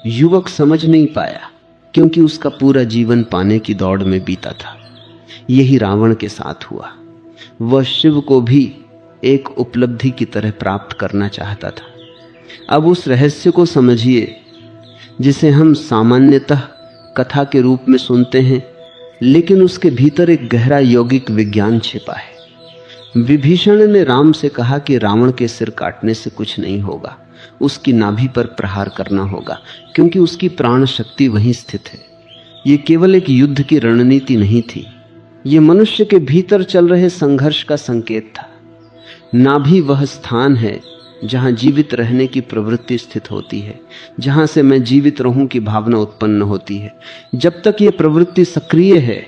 युवक समझ नहीं पाया, क्योंकि उसका पूरा जीवन पाने की दौड़ में बीता था। यही रावण के साथ हुआ। वह शिव को भी एक उपलब्धि की तरह प्राप्त करना चाहता था। अब उस रहस्य को समझिए जिसे हम सामान्यतः कथा के रूप में सुनते हैं, लेकिन उसके भीतर एक गहरा यौगिक विज्ञान छिपा है। विभीषण ने राम से कहा कि रावण के सिर काटने से कुछ नहीं होगा, उसकी नाभि पर प्रहार करना होगा, क्योंकि उसकी प्राण शक्ति वहीं स्थित है। ये केवल एक युद्ध की रणनीति नहीं थी, ये मनुष्य के भीतर चल रहे संघर्ष का संकेत था। नाभि वह स्थान है जहां जीवित रहने की प्रवृत्ति स्थित होती है, जहां से मैं जीवित रहूं की भावना उत्पन्न होती है। जब तक यह प्रवृत्ति सक्रिय है,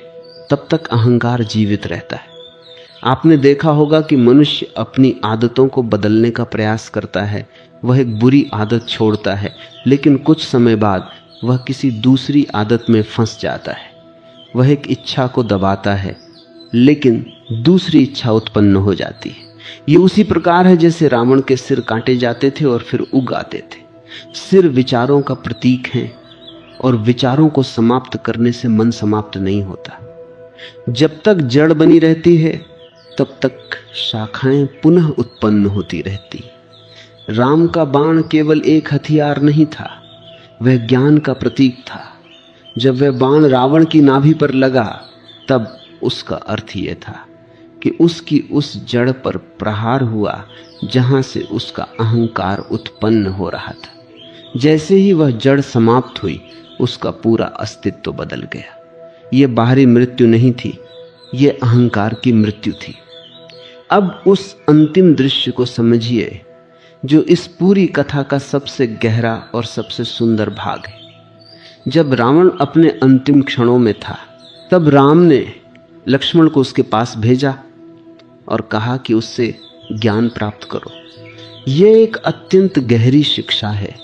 तब तक अहंकार जीवित रहता है। आपने देखा होगा कि मनुष्य अपनी आदतों को बदलने का प्रयास करता है। वह एक बुरी आदत छोड़ता है, लेकिन कुछ समय बाद वह किसी दूसरी आदत में फंस जाता है। वह एक इच्छा को दबाता है, लेकिन दूसरी इच्छा उत्पन्न हो जाती है। ये उसी प्रकार है जैसे रावण के सिर काटे जाते थे और फिर उग आते थे। सिर विचारों का प्रतीक है, और विचारों को समाप्त करने से मन समाप्त नहीं होता। जब तक जड़ बनी रहती है, तब तक शाखाएं पुनः उत्पन्न होती रहती। राम का बाण केवल एक हथियार नहीं था, वह ज्ञान का प्रतीक था। जब वह बाण रावण की नाभि पर लगा, तब उसका अर्थ यह था कि उसकी उस जड़ पर प्रहार हुआ जहां से उसका अहंकार उत्पन्न हो रहा था। जैसे ही वह जड़ समाप्त हुई, उसका पूरा अस्तित्व बदल गया। यह बाहरी मृत्यु नहीं थी, यह अहंकार की मृत्यु थी। अब उस अंतिम दृश्य को समझिए, जो इस पूरी कथा का सबसे गहरा और सबसे सुंदर भाग है। जब रावण अपने अंतिम क्षणों में था, तब राम ने लक्ष्मण को उसके पास भेजा और कहा कि उससे ज्ञान प्राप्त करो। यह एक अत्यंत गहरी शिक्षा है।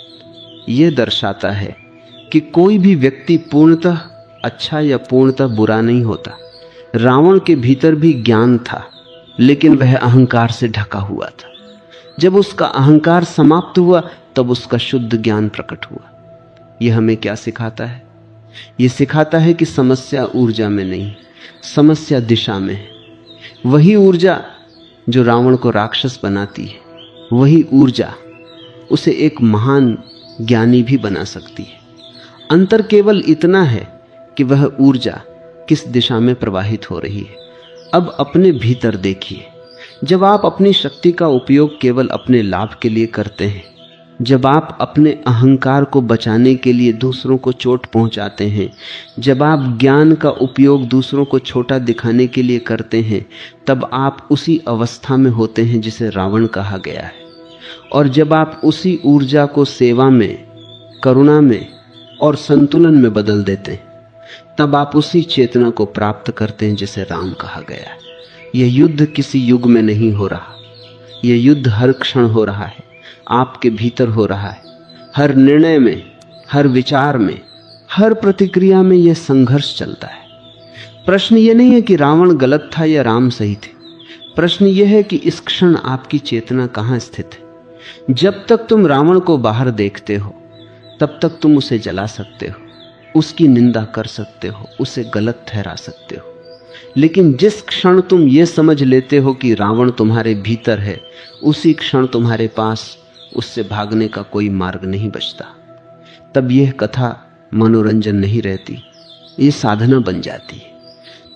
यह दर्शाता है कि कोई भी व्यक्ति पूर्णतः अच्छा या पूर्णतः बुरा नहीं होता। रावण के भीतर भी ज्ञान था, लेकिन वह अहंकार से ढका हुआ था। जब उसका अहंकार समाप्त हुआ, तब उसका शुद्ध ज्ञान प्रकट हुआ। यह हमें क्या सिखाता है? यह सिखाता है कि समस्या ऊर्जा में नहीं, समस्या दिशा में है। वही ऊर्जा जो रावण को राक्षस बनाती है, वही ऊर्जा उसे एक महान ज्ञानी भी बना सकती है। अंतर केवल इतना है कि वह ऊर्जा किस दिशा में प्रवाहित हो रही है। अब अपने भीतर देखिए। जब आप अपनी शक्ति का उपयोग केवल अपने लाभ के लिए करते हैं, जब आप अपने अहंकार को बचाने के लिए दूसरों को चोट पहुंचाते हैं, जब आप ज्ञान का उपयोग दूसरों को छोटा दिखाने के लिए करते हैं, तब आप उसी अवस्था में होते हैं जिसे रावण कहा गया है। और जब आप उसी ऊर्जा को सेवा में, करुणा में और संतुलन में बदल देते हैं, तब आप उसी चेतना को प्राप्त करते हैं जिसे राम कहा गया है। यह युद्ध किसी युग में नहीं हो रहा, यह युद्ध हर क्षण हो रहा है, आपके भीतर हो रहा है। हर निर्णय में, हर विचार में, हर प्रतिक्रिया में यह संघर्ष चलता है। प्रश्न यह नहीं है कि रावण गलत था या राम सही थे। प्रश्न यह है कि इस क्षण आपकी चेतना कहाँ स्थित है। जब तक तुम रावण को बाहर देखते हो, तब तक तुम उसे जला सकते हो, उसकी निंदा कर सकते हो, उसे गलत ठहरा सकते हो। लेकिन जिस क्षण तुम ये समझ लेते हो कि रावण तुम्हारे भीतर है, उसी क्षण तुम्हारे पास उससे भागने का कोई मार्ग नहीं बचता। तब यह कथा मनोरंजन नहीं रहती, ये साधना बन जाती है।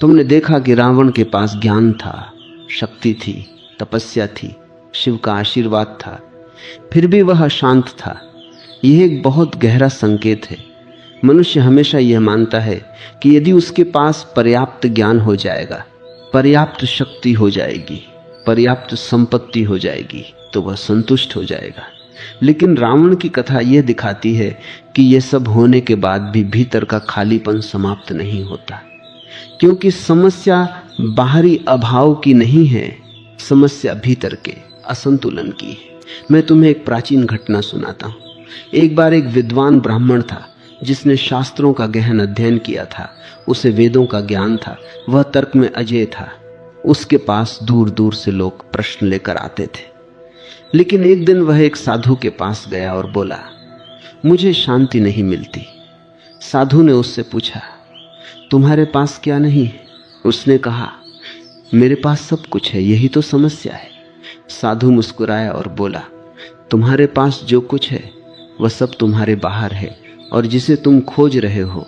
तुमने देखा कि रावण के पास ज्ञान था, शक्ति थी, तपस्या थी, शिव का आशीर्वाद था, फिर भी वह अशांत था। यह एक बहुत गहरा संकेत है। मनुष्य हमेशा यह मानता है कि यदि उसके पास पर्याप्त ज्ञान हो जाएगा, पर्याप्त शक्ति हो जाएगी, पर्याप्त संपत्ति हो जाएगी, तो वह संतुष्ट हो जाएगा। लेकिन रावण की कथा यह दिखाती है कि यह सब होने के बाद भी भीतर का खालीपन समाप्त नहीं होता, क्योंकि समस्या बाहरी अभाव की नहीं है, समस्या भीतर के असंतुलन की है। मैं तुम्हें एक प्राचीन घटना सुनाता हूँ। एक बार एक विद्वान ब्राह्मण था जिसने शास्त्रों का गहन अध्ययन किया था, उसे वेदों का ज्ञान था, वह तर्क में अजेय था। उसके पास दूर दूर से लोग प्रश्न लेकर आते थे। लेकिन एक दिन वह एक साधु के पास गया और बोला, मुझे शांति नहीं मिलती। साधु ने उससे पूछा, तुम्हारे पास क्या नहीं है? उसने कहा, मेरे पास सब कुछ है, यही तो समस्या है। साधु मुस्कुराया और बोला, तुम्हारे पास जो कुछ है वह सब तुम्हारे बाहर है, और जिसे तुम खोज रहे हो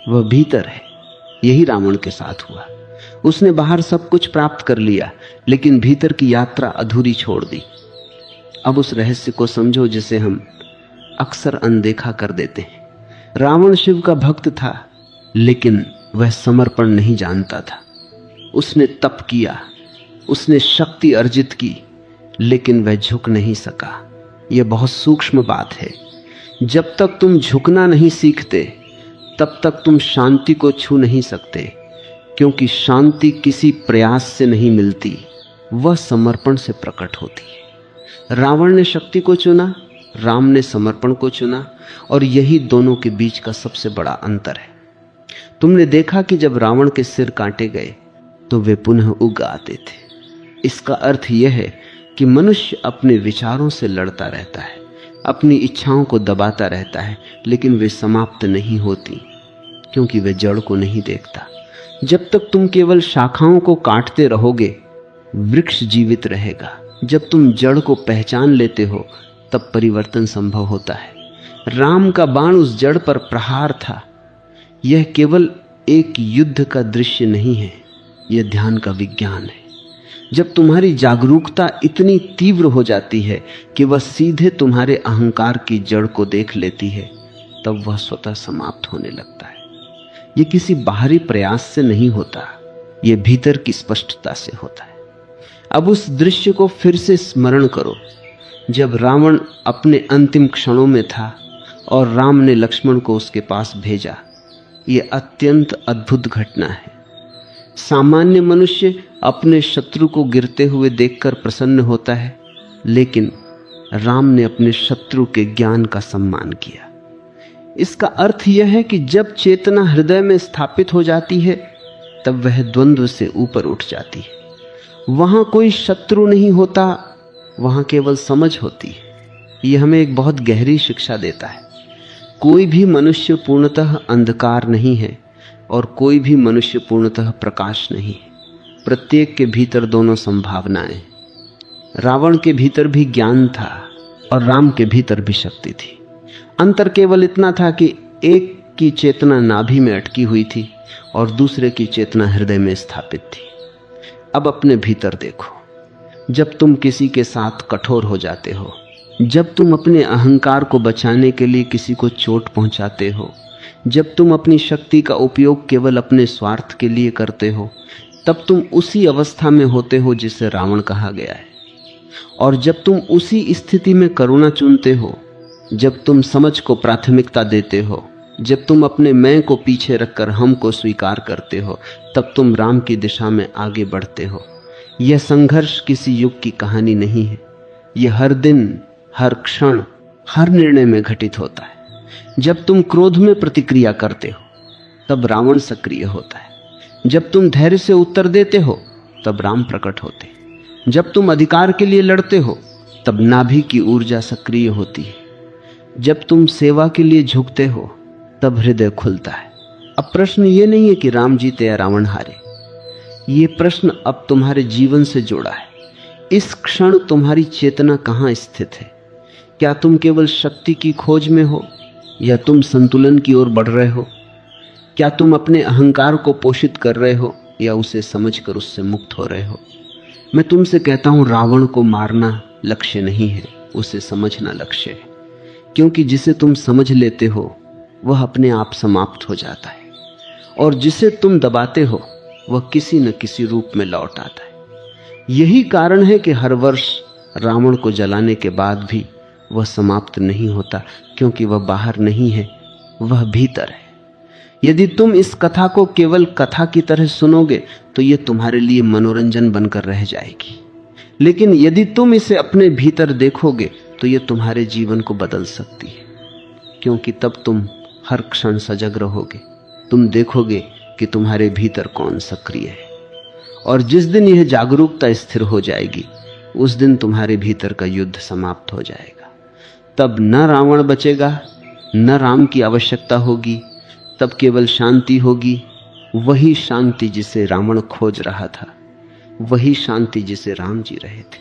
वह भीतर है। यही रावण के साथ हुआ। उसने बाहर सब कुछ प्राप्त कर लिया, लेकिन भीतर की यात्रा अधूरी छोड़ दी। अब उस रहस्य को समझो जिसे हम अक्सर अनदेखा कर देते हैं। रावण शिव का भक्त था, लेकिन वह समर्पण नहीं जानता था। उसने तप किया, उसने शक्ति अर्जित की, लेकिन वह झुक नहीं सका। यह बहुत सूक्ष्म बात है। जब तक तुम झुकना नहीं सीखते, तब तक तुम शांति को छू नहीं सकते, क्योंकि शांति किसी प्रयास से नहीं मिलती, वह समर्पण से प्रकट होती है। रावण ने शक्ति को चुना, राम ने समर्पण को चुना, और यही दोनों के बीच का सबसे बड़ा अंतर है। तुमने देखा कि जब रावण के सिर काटे गए तो वे पुनः उग आते थे। इसका अर्थ यह है कि मनुष्य अपने विचारों से लड़ता रहता है, अपनी इच्छाओं को दबाता रहता है, लेकिन वे समाप्त नहीं होती, क्योंकि वे जड़ को नहीं देखता। जब तक तुम केवल शाखाओं को काटते रहोगे, वृक्ष जीवित रहेगा। जब तुम जड़ को पहचान लेते हो, तब परिवर्तन संभव होता है। राम का बाण उस जड़ पर प्रहार था। यह केवल एक युद्ध का दृश्य नहीं है, यह ध्यान का विज्ञान है। जब तुम्हारी जागरूकता इतनी तीव्र हो जाती है कि वह सीधे तुम्हारे अहंकार की जड़ को देख लेती है, तब वह स्वतः समाप्त होने लगता है। यह किसी बाहरी प्रयास से नहीं होता, यह भीतर की स्पष्टता से होता है। अब उस दृश्य को फिर से स्मरण करो, जब रावण अपने अंतिम क्षणों में था और राम ने लक्ष्मण को उसके पास भेजा। यह अत्यंत अद्भुत घटना है। सामान्य मनुष्य अपने शत्रु को गिरते हुए देखकर प्रसन्न होता है, लेकिन राम ने अपने शत्रु के ज्ञान का सम्मान किया। इसका अर्थ यह है कि जब चेतना हृदय में स्थापित हो जाती है, तब वह द्वंद्व से ऊपर उठ जाती है। वहां कोई शत्रु नहीं होता, वहां केवल समझ होती है। यह हमें एक बहुत गहरी शिक्षा देता है। कोई भी मनुष्य पूर्णतः अंधकार नहीं है और कोई भी मनुष्य पूर्णतः प्रकाश नहीं है। प्रत्येक के भीतर दोनों संभावनाएं। रावण के भीतर भी ज्ञान था और राम के भीतर भी शक्ति थी। अंतर केवल इतना था कि एक की चेतना नाभि में अटकी हुई थी और दूसरे की चेतना हृदय में स्थापित थी। अब अपने भीतर देखो। जब तुम किसी के साथ कठोर हो जाते हो, जब तुम अपने अहंकार को बचाने के लिए किसी को चोट पहुंचाते हो, जब तुम अपनी शक्ति का उपयोग केवल अपने स्वार्थ के लिए करते हो, तब तुम उसी अवस्था में होते हो जिसे रावण कहा गया है। और जब तुम उसी स्थिति में करुणा चुनते हो, जब तुम समझ को प्राथमिकता देते हो, जब तुम अपने मैं को पीछे रखकर हम को स्वीकार करते हो, तब तुम राम की दिशा में आगे बढ़ते हो। यह संघर्ष किसी युग की कहानी नहीं है। यह हर दिन, हर क्षण, हर निर्णय में घटित होता है। जब तुम क्रोध में प्रतिक्रिया करते हो, तब रावण सक्रिय होता है। जब तुम धैर्य से उत्तर देते हो, तब राम प्रकट होते हैं। जब तुम अधिकार के लिए लड़ते हो, तब नाभि की ऊर्जा सक्रिय होती है। जब तुम सेवा के लिए झुकते हो, तब हृदय खुलता है। अब प्रश्न ये नहीं है कि राम जीते या रावण हारे। ये प्रश्न अब तुम्हारे जीवन से जुड़ा है। इस क्षण तुम्हारी चेतना कहाँ स्थित है? क्या तुम केवल शक्ति की खोज में हो या तुम संतुलन की ओर बढ़ रहे हो? क्या तुम अपने अहंकार को पोषित कर रहे हो या उसे समझकर उससे मुक्त हो रहे हो? मैं तुमसे कहता हूं, रावण को मारना लक्ष्य नहीं है, उसे समझना लक्ष्य है। क्योंकि जिसे तुम समझ लेते हो वह अपने आप समाप्त हो जाता है, और जिसे तुम दबाते हो वह किसी न किसी रूप में लौट आता है। यही कारण है कि हर वर्ष रावण को जलाने के बाद भी वह समाप्त नहीं होता, क्योंकि वह बाहर नहीं है, वह भीतर है। यदि तुम इस कथा को केवल कथा की तरह सुनोगे तो यह तुम्हारे लिए मनोरंजन बनकर रह जाएगी, लेकिन यदि तुम इसे अपने भीतर देखोगे तो यह तुम्हारे जीवन को बदल सकती है, क्योंकि तब तुम हर क्षण सजग रहोगे। तुम देखोगे कि तुम्हारे भीतर कौन सक्रिय है, और जिस दिन यह जागरूकता स्थिर हो जाएगी, उस दिन तुम्हारे भीतर का युद्ध समाप्त हो जाएगा। तब न रावण बचेगा न राम की आवश्यकता होगी, तब केवल शांति होगी। वही शांति जिसे रावण खोज रहा था, वही शांति जिसे राम जी रहे थे।